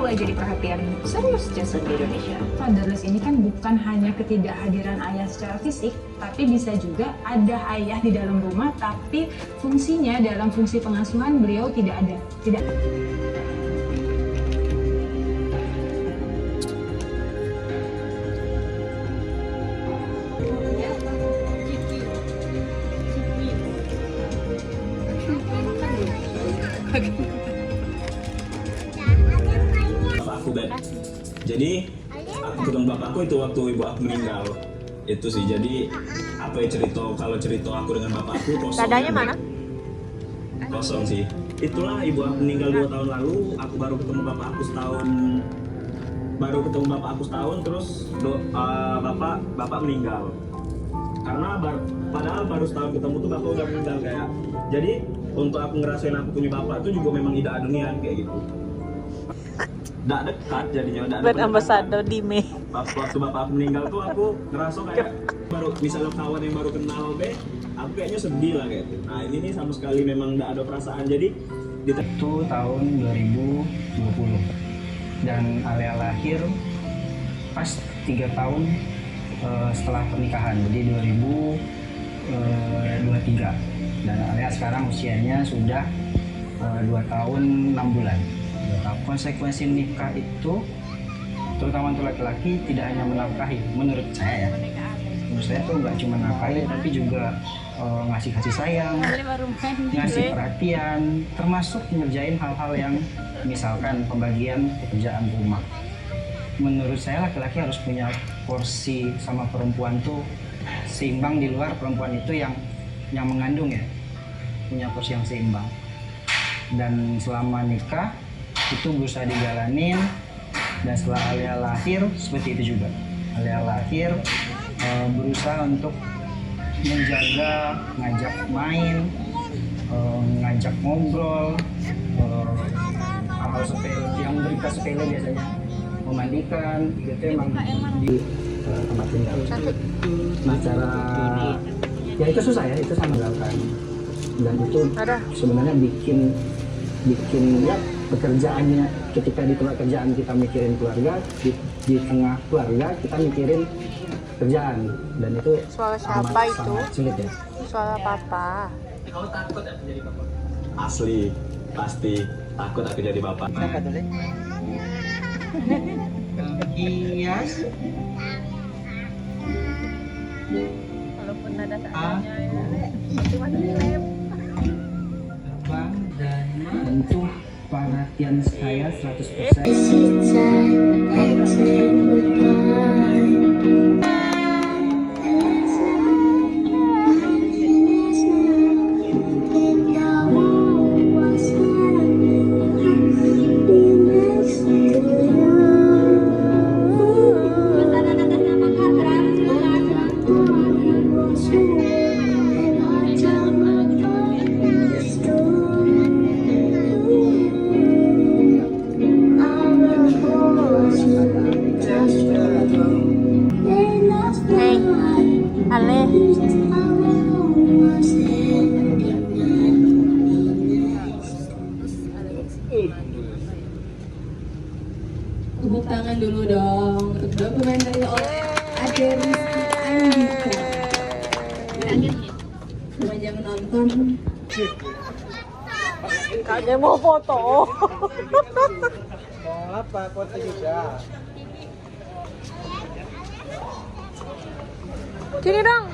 mulai jadi perhatian serius Jason di Indonesia. Fatherless ini kan bukan hanya ketidakhadiran ayah secara fisik, tapi bisa juga ada ayah di dalam rumah, tapi fungsinya dalam fungsi pengasuhan beliau tidak ada. Tidak. Bapak aku Ben. Jadi aku ketemu bapakku itu waktu ibu aku meninggal. Itu sih. Jadi apa ya kalau cerita aku dengan bapakku kosong. Dadanya mana? Kosong sih. Itulah ibu aku meninggal 2 tahun lalu. Aku baru ketemu bapak aku setahun. Terus bapak meninggal. Karena padahal baru setahun ketemu tuh bapak udah meninggal kayak. Jadi untuk aku ngerasain aku punya bapak itu juga memang tidak adunian kayak gitu. Nggak dekat jadinya, nggak Brand Ambassador di Mei. Waktu bapak aku meninggal tuh aku ngerasa kayak baru misalnya kawan yang baru kenal aku kayaknya sedih lah kayak gitu. Nah ini nih sama sekali memang nggak ada perasaan. Jadi itu tahun 2020 dan Alia lahir pas 3 tahun setelah pernikahan, jadi 2023. Dan Alia sekarang usianya sudah 2 tahun 6 bulan. Konsekuensi nikah itu terutama untuk laki-laki tidak hanya menafkahi, menurut saya ya. Menurut saya tuh nggak cuma nafkahi tapi juga ngasih kasih sayang, ngasih perhatian, termasuk ngerjain hal-hal yang misalkan pembagian pekerjaan rumah. Menurut saya laki-laki harus punya porsi sama perempuan tuh seimbang, di luar perempuan itu yang mengandung ya, punya porsi yang seimbang. Dan selama nikah itu berusaha dijalanin, dan setelah Alia lahir seperti itu juga. Alia lahir berusaha untuk menjaga, ngajak main, ngajak ngobrol, hal-hal sepele yang berita sepele biasanya, memandikan, itu emang di tempat tinggal. Nah cara ya itu susah ya, itu sama menggagalkan, dan itu sebenarnya bikin ya pekerjaannya, ketika di tempat kerjaan kita mikirin keluarga, di tengah keluarga kita mikirin kerjaan, dan itu Suara siapa itu? sangat sulit ya. Suara papa. Kamu takut ya menjadi bapak? asli pasti takut aku jadi bapak. Siapa dulu? Hias. Walaupun ada seadanya ya. Cuma Bang dan untuk perhatian saya 100%. Ale. Tepuk tangan dulu dong untuk dokumenter oleh Ade Rizky Andika. Semuanya menonton. Kakek mau foto. Mau apa? Foto juga. Sini dong.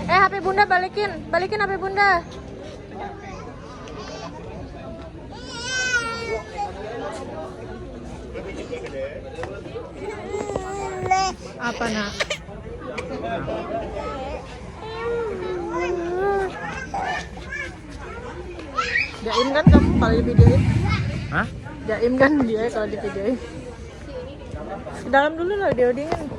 HP bunda balikin HP bunda. Apa nak? Jaim kan kamu kalau di videoin? Hah? Jaim kan dia kalau di videoin. Ke dalam dulu lah, dia dingin.